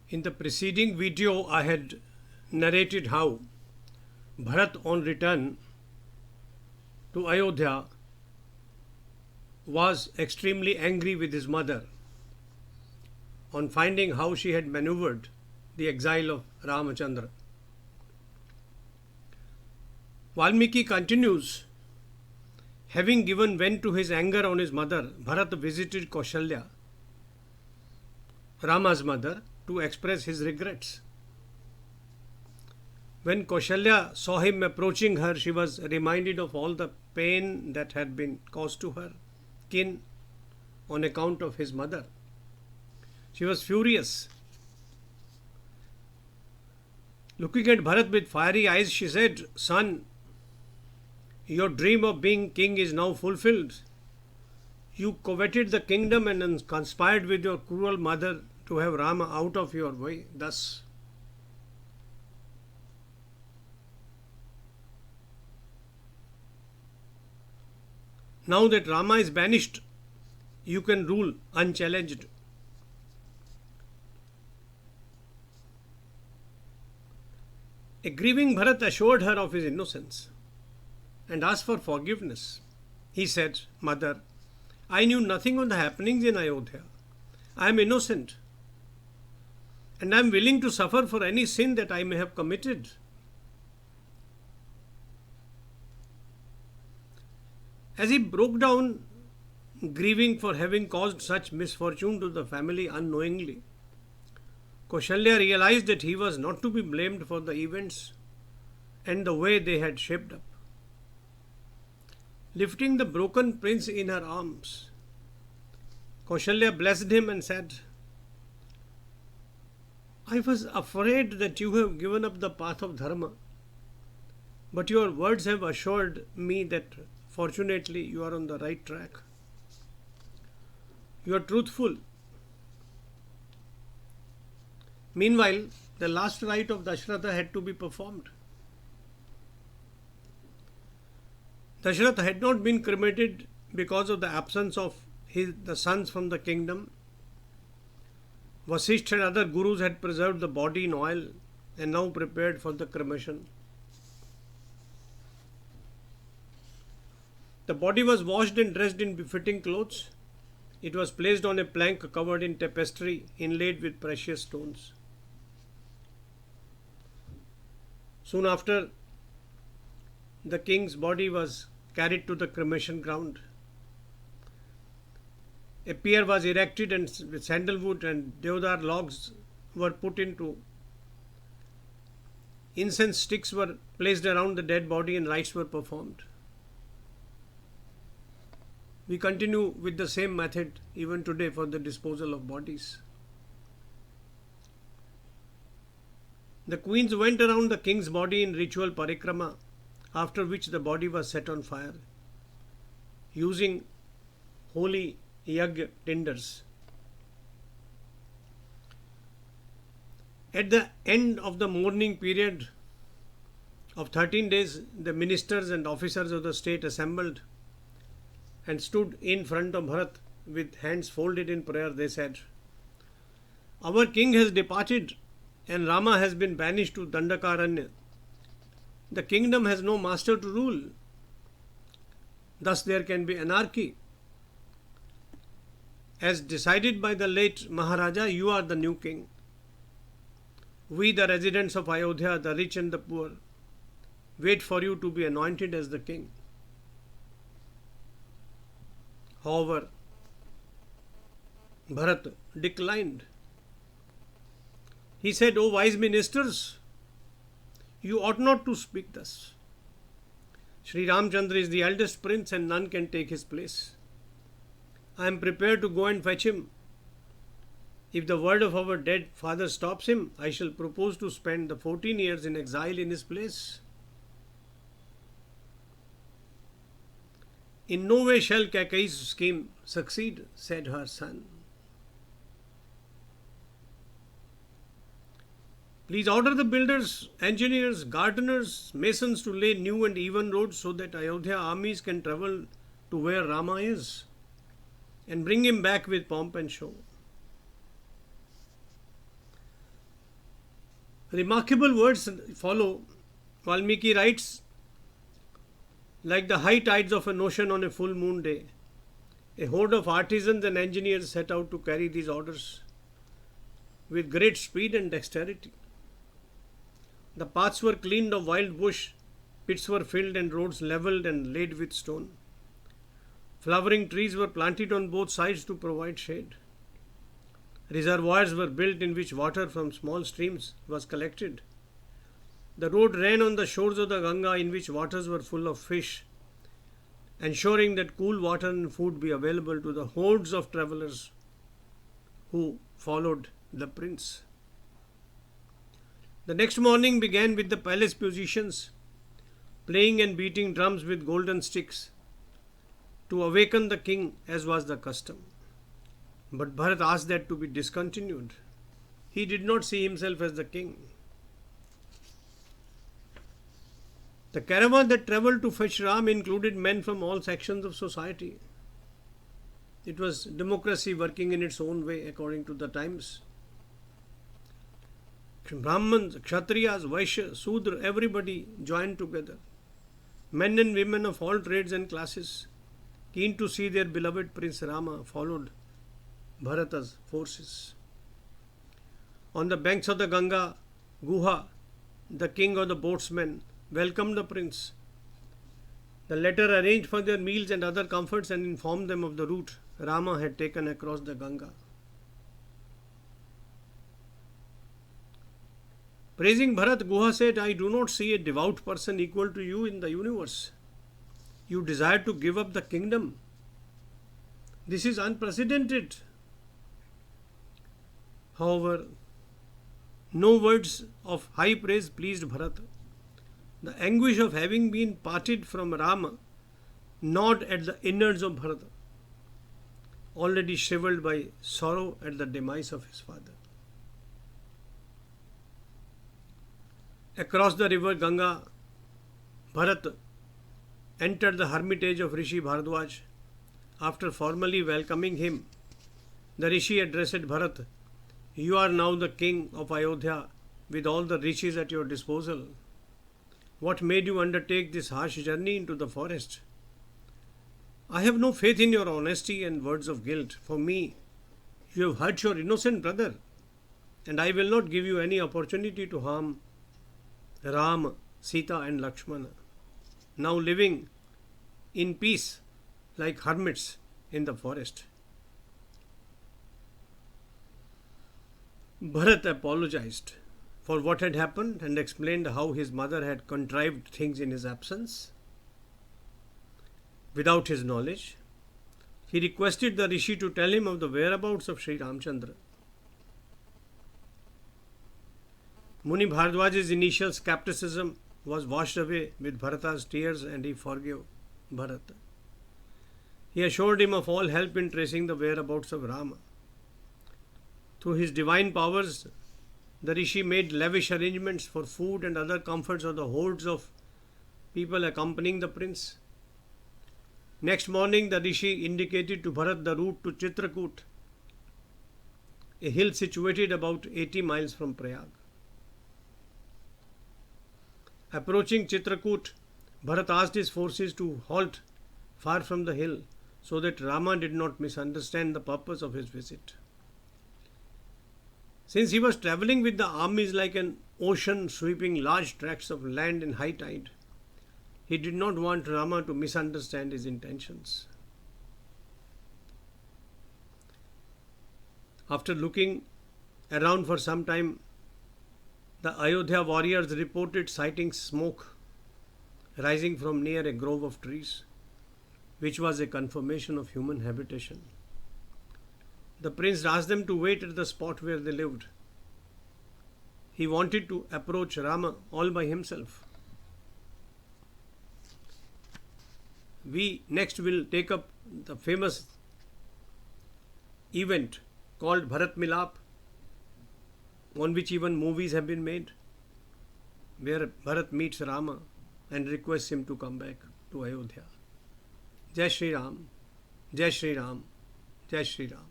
In the preceding video, I had narrated how Bharat, on return to Ayodhya, was extremely angry with his mother on finding how she had maneuvered the exile of Ramachandra. Valmiki continues, having given vent to his anger on his mother, Bharat visited Kaushalya, Rama's mother, to express his regrets. When Kaushalya saw him approaching her, she was reminded of all the pain that had been caused to her kin on account of his mother. She was furious. Looking at Bharat with fiery eyes, she said, "Son, your dream of being king is now fulfilled. You coveted the kingdom and conspired with your cruel mother to have Rama out of your way. Thus, now that Rama is banished, you can rule unchallenged." A grieving Bharat assured her of his innocence and asked for forgiveness. He said, "Mother, I knew nothing of the happenings in Ayodhya. I am innocent and I am willing to suffer for any sin that I may have committed." As he broke down, grieving for having caused such misfortune to the family unknowingly, Kaushalya realized that he was not to be blamed for the events and the way they had shaped up. Lifting the broken prince in her arms, Kaushalya blessed him and said, "I was afraid that you have given up the path of dharma, but your words have assured me that fortunately you are on the right track. You are truthful." Meanwhile, the last rite of Dashratha had to be performed. Dashratha had not been cremated because of the absence of the sons from the kingdom. Vasishtha and other gurus had preserved the body in oil and now prepared for the cremation. The body was washed and dressed in befitting clothes. It was placed on a plank covered in tapestry inlaid with precious stones. Soon after, the king's body was carried to the cremation ground. A pyre was erected and with sandalwood and deodar logs were put into. Incense sticks were placed around the dead body and rites were performed. We continue with the same method even today for the disposal of bodies. The queens went around the king's body in ritual parikrama, after which the body was set on fire, using holy yagya tinders. At the end of the mourning period of 13 days, the ministers and officers of the state assembled and stood in front of Bharat with hands folded in prayer. They said, "Our king has departed and Rama has been banished to Dandakaranya. The kingdom has no master to rule. Thus there can be anarchy. As decided by the late Maharaja, you are the new king. We, the residents of Ayodhya, the rich and the poor, wait for you to be anointed as the king." However, Bharat declined. He said, "O wise ministers, you ought not to speak thus. Sri Ramchandra is the eldest prince and none can take his place. I am prepared to go and fetch him. If the word of our dead father stops him, I shall propose to spend the 14 years in exile in his place." "In no way shall Kaikeyi's scheme succeed," said her son. "Please order the builders, engineers, gardeners, masons to lay new and even roads so that Ayodhya armies can travel to where Rama is and bring him back with pomp and show." Remarkable words follow. Valmiki writes, like the high tides of an ocean on a full moon day, a horde of artisans and engineers set out to carry these orders with great speed and dexterity. The paths were cleaned of wild bush, pits were filled and roads levelled and laid with stone. Flowering trees were planted on both sides to provide shade. Reservoirs were built in which water from small streams was collected. The road ran on the shores of the Ganga, in which waters were full of fish, ensuring that cool water and food be available to the hordes of travelers who followed the prince. The next morning began with the palace musicians playing and beating drums with golden sticks to awaken the king, as was the custom. But Bharat asked that to be discontinued. He did not see himself as the king. The caravan that travelled to fetch Ram included men from all sections of society. It was democracy working in its own way according to the times. Brahmins, Kshatriyas, Vaishyas, Sudra, everybody joined together. Men and women of all trades and classes, keen to see their beloved Prince Rama, followed Bharata's forces. On the banks of the Ganga, Guha, the king of the boatsmen, welcomed the prince. The latter arranged for their meals and other comforts and informed them of the route Rama had taken across the Ganga. Praising Bharat, Guha said, I do not see a devout person equal to you in the universe. You desire to give up the kingdom. This is unprecedented. However, no words of high praise pleased Bharat. The anguish of having been parted from Rama gnawed at the innards of Bharata, already shriveled by sorrow at the demise of his father. Across the river Ganga, Bharat entered the hermitage of Rishi Bharadwaj. After formally welcoming him, the Rishi addressed Bharat, You are now the king of Ayodhya with all the riches at your disposal. What made you undertake this harsh journey into the forest? I have no faith in your honesty and words of guilt. For me, you have hurt your innocent brother, and I will not give you any opportunity to harm Ram, Sita and Lakshmana, now living in peace like hermits in the forest. Bharat apologized for what had happened and explained how his mother had contrived things in his absence without his knowledge. He requested the Rishi to tell him of the whereabouts of Sri Ramchandra. Muni Bharadwaj's initial skepticism was washed away with Bharata's tears and he forgave Bharata. He assured him of all help in tracing the whereabouts of Rama. Through his divine powers, the Rishi made lavish arrangements for food and other comforts of the hordes of people accompanying the prince. Next morning, the Rishi indicated to Bharat the route to Chitrakoot, a hill situated about 80 miles from Prayag. Approaching Chitrakoot, Bharat asked his forces to halt far from the hill so that Rama did not misunderstand the purpose of his visit. Since he was travelling with the armies like an ocean sweeping large tracts of land in high tide, he did not want Rama to misunderstand his intentions. After looking around for some time, the Ayodhya warriors reported sighting smoke rising from near a grove of trees, which was a confirmation of human habitation. The prince asked them to wait at the spot where they lived. He wanted to approach Rama all by himself. We next will take up the famous event called Bharat Milap, on which even movies have been made, where Bharat meets Rama and requests him to come back to Ayodhya. Jai Shri Ram, Jai Shri Ram, Jai Shri Ram.